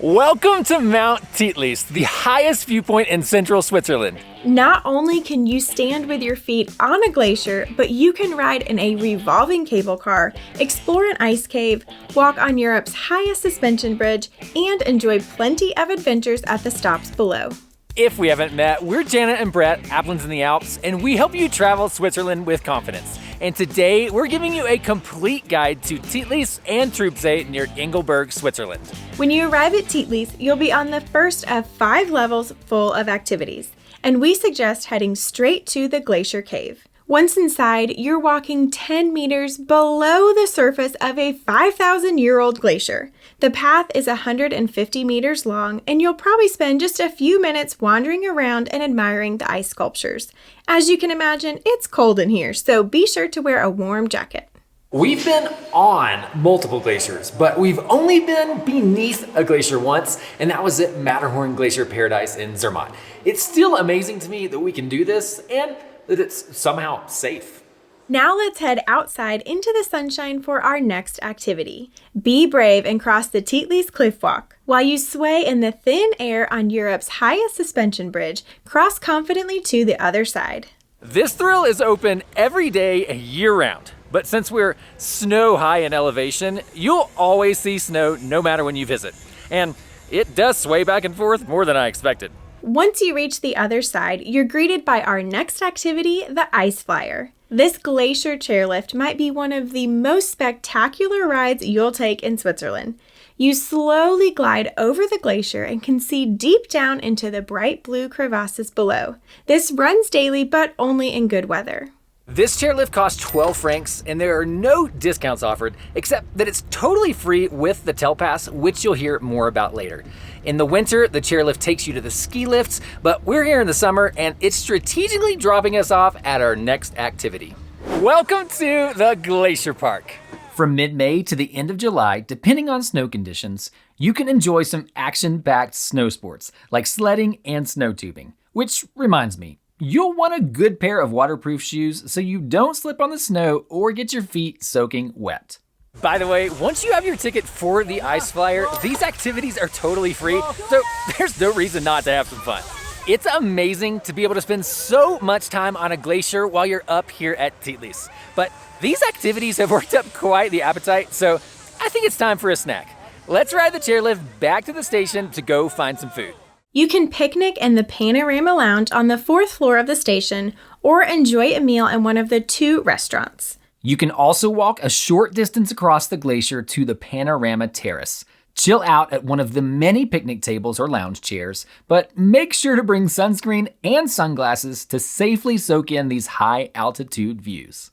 Welcome to Mount Titlis, the highest viewpoint in central Switzerland. Not only can you stand with your feet on a glacier, but you can ride in a revolving cable car, explore an ice cave, walk on Europe's highest suspension bridge, and enjoy plenty of adventures at the stops below. If we haven't met, we're Janet and Brett, Aplins in the Alps, and we help you travel Switzerland with confidence. And today, we're giving you a complete guide to Titlis and Trübsee near Engelberg, Switzerland. When you arrive at Titlis, you'll be on the first of 5 levels full of activities, and we suggest heading straight to the glacier cave. Once inside, you're walking 10 meters below the surface of a 5,000-year-old glacier. The path is 150 meters long, and you'll probably spend just a few minutes wandering around and admiring the ice sculptures. As you can imagine, it's cold in here, so be sure to wear a warm jacket. We've been on multiple glaciers, but we've only been beneath a glacier once, and that was at Matterhorn Glacier Paradise in Zermatt. It's still amazing to me that we can do this, and that it's somehow safe. Now let's head outside into the sunshine for our next activity. Be brave and cross the Titlis cliff walk. While you sway in the thin air on Europe's highest suspension bridge, cross confidently to the other side. This thrill is open every day, year-round. But since we're snow high in elevation, you'll always see snow no matter when you visit. And it does sway back and forth more than I expected. Once you reach the other side, you're greeted by our next activity, the Ice Flyer. This glacier chairlift might be one of the most spectacular rides you'll take in Switzerland. You slowly glide over the glacier and can see deep down into the bright blue crevasses below. This runs daily, but only in good weather. This chairlift costs 12 francs, and there are no discounts offered, except that it's totally free with the Telpass, which you'll hear more about later. In the winter, the chairlift takes you to the ski lifts, but we're here in the summer, and it's strategically dropping us off at our next activity. Welcome to the Glacier Park. From mid-May to the end of July, depending on snow conditions, you can enjoy some action-packed snow sports like sledding and snow tubing. Which reminds me, you'll want a good pair of waterproof shoes so you don't slip on the snow or get your feet soaking wet. By the way, once you have your ticket for the Ice Flyer, these activities are totally free, so there's no reason not to have some fun. It's amazing to be able to spend so much time on a glacier while you're up here at Titlis. But these activities have worked up quite the appetite, so I think it's time for a snack. Let's ride the chairlift back to the station to go find some food. You can picnic in the Panorama Lounge on the 4th floor of the station or enjoy a meal in one of the 2 restaurants. You can also walk a short distance across the glacier to the Panorama Terrace. Chill out at one of the many picnic tables or lounge chairs, but make sure to bring sunscreen and sunglasses to safely soak in these high altitude views.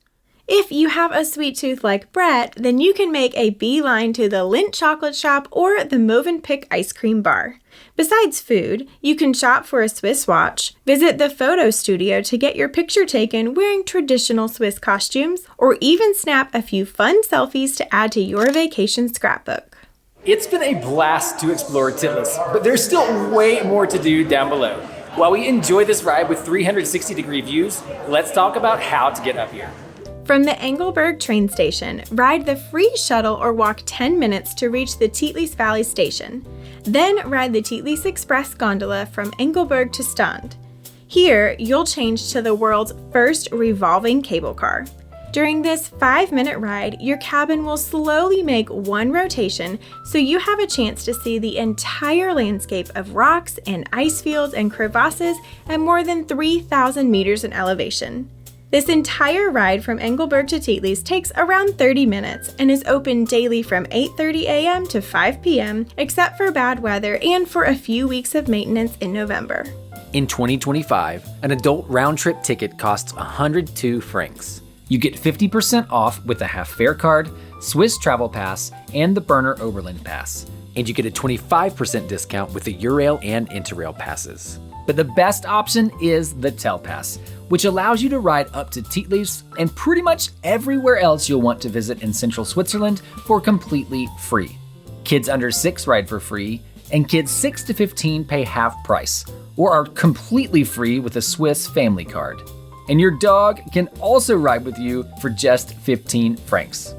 If you have a sweet tooth like Brett, then you can make a beeline to the Lindt Chocolate Shop or the Mövenpick Ice Cream Bar. Besides food, you can shop for a Swiss watch, visit the photo studio to get your picture taken wearing traditional Swiss costumes, or even snap a few fun selfies to add to your vacation scrapbook. It's been a blast to explore Titlis, but there's still way more to do down below. While we enjoy this ride with 360-degree views, let's talk about how to get up here. From the Engelberg train station, ride the free shuttle or walk 10 minutes to reach the Titlis Valley station. Then ride the Titlis Express gondola from Engelberg to Stand. Here, you'll change to the world's first revolving cable car. During this 5-minute ride, your cabin will slowly make one rotation, so you have a chance to see the entire landscape of rocks and ice fields and crevasses at more than 3,000 meters in elevation. This entire ride from Engelberg to Titlis takes around 30 minutes and is open daily from 8:30 a.m. to 5 p.m., except for bad weather and for a few weeks of maintenance in November. In 2025, an adult round-trip ticket costs 102 francs. You get 50% off with a half-fare card, Swiss Travel Pass, and the Berner Oberland Pass. And you get a 25% discount with the Eurail and Interrail passes. But the best option is the Telpass, which allows you to ride up to Titlis and pretty much everywhere else you'll want to visit in central Switzerland for completely free. Kids under 6 ride for free, and kids 6 to 15 pay half price, or are completely free with a Swiss family card. And your dog can also ride with you for just 15 francs.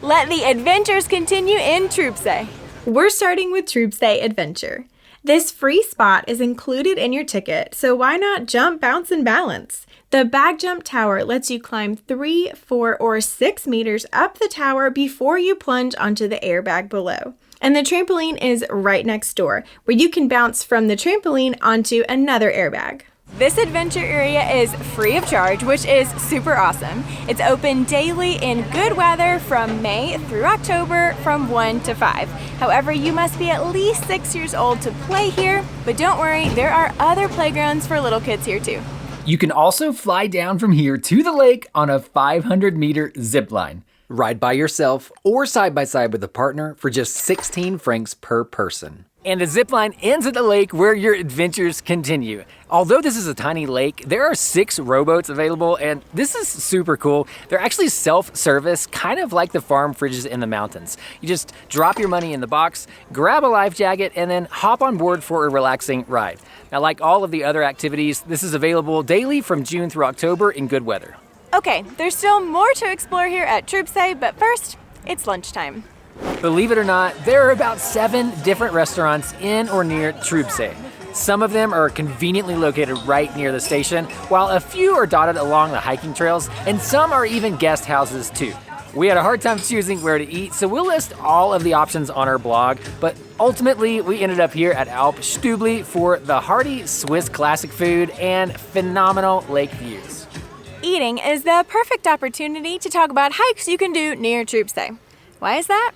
Let the adventures continue in Trübsee. We're starting with Trübsee Adventure. This free spot is included in your ticket, so why not jump, bounce, and balance? The bag jump tower lets you climb 3, 4, or 6 meters up the tower before you plunge onto the airbag below. And the trampoline is right next door, where you can bounce from the trampoline onto another airbag. This adventure area is free of charge, which is super awesome. It's open daily in good weather from May through October from 1 to 5. However, you must be at least 6 years old to play here, but don't worry, there are other playgrounds for little kids here too. You can also fly down from here to the lake on a 500-meter zip line. Ride by yourself or side by side with a partner for just 16 francs per person. And the zip line ends at the lake where your adventures continue. Although this is a tiny lake, there are 6 rowboats available, and this is super cool. They're actually self-service, kind of like the farm fridges in the mountains. You just drop your money in the box, grab a life jacket, and then hop on board for a relaxing ride. Now, like all of the other activities, this is available daily from June through October in good weather. Okay, there's still more to explore here at Trübsee, but first, it's lunchtime. Believe it or not, there are about 7 different restaurants in or near Trübsee. Some of them are conveniently located right near the station, while a few are dotted along the hiking trails, and some are even guest houses too. We had a hard time choosing where to eat, so we'll list all of the options on our blog, but ultimately we ended up here at Alp Stübli for the hearty Swiss classic food and phenomenal lake views. Eating is the perfect opportunity to talk about hikes you can do near Trübsee. Why is that?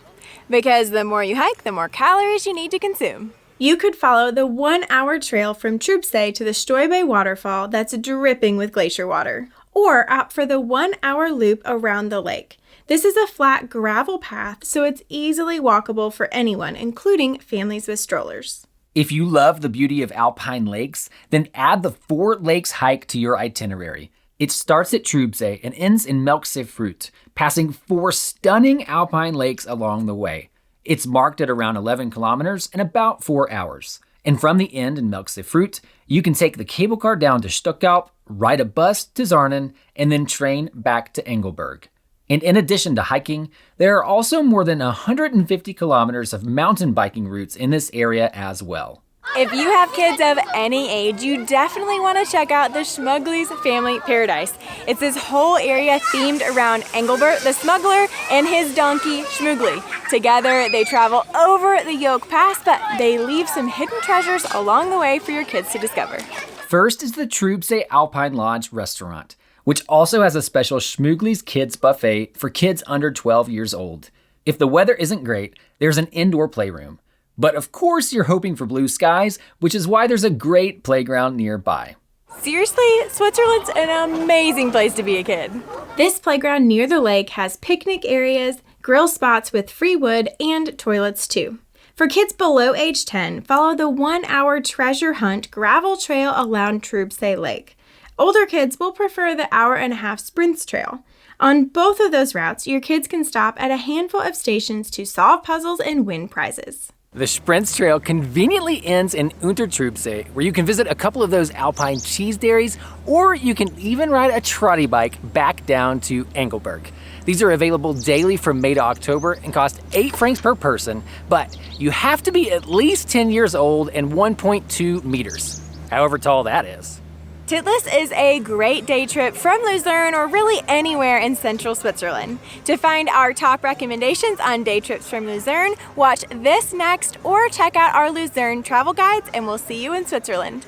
Because the more you hike, the more calories you need to consume. You could follow the 1-hour trail from Trübsee to the Stuybe waterfall that's dripping with glacier water, or opt for the 1-hour loop around the lake. This is a flat gravel path, so it's easily walkable for anyone, including families with strollers. If you love the beauty of alpine lakes, then add the 4 lakes hike to your itinerary. It starts at Trübsee and ends in Melkseefruit, passing 4 stunning alpine lakes along the way. It's marked at around 11 kilometers and about 4 hours. And from the end in Melkseefruit, you can take the cable car down to Stockalp, ride a bus to Zarnen, and then train back to Engelberg. And in addition to hiking, there are also more than 150 kilometers of mountain biking routes in this area as well. If you have kids of any age, you definitely want to check out the Schmugli's Family Paradise. It's this whole area themed around Engelbert the smuggler and his donkey Schmugli. Together, they travel over the Yoke Pass, but they leave some hidden treasures along the way for your kids to discover. First is the Trübsee Alpine Lodge restaurant, which also has a special Schmugli's Kids Buffet for kids under 12 years old. If the weather isn't great, there's an indoor playroom. But of course you're hoping for blue skies, which is why there's a great playground nearby. Seriously, Switzerland's an amazing place to be a kid. This playground near the lake has picnic areas, grill spots with free wood, and toilets too. For kids below age 10, follow the 1-hour treasure hunt gravel trail around Trübsee Lake. Older kids will prefer the 1.5-hour sprints trail. On both of those routes, your kids can stop at a handful of stations to solve puzzles and win prizes. The Sprints Trail conveniently ends in Untertrübsee, where you can visit a couple of those alpine cheese dairies, or you can even ride a trotty bike back down to Engelberg. These are available daily from May to October and cost 8 francs per person, but you have to be at least 10 years old and 1.2 meters, however tall that is. Titlis is a great day trip from Lucerne or really anywhere in central Switzerland. To find our top recommendations on day trips from Lucerne, watch this next or check out our Lucerne travel guides, and we'll see you in Switzerland.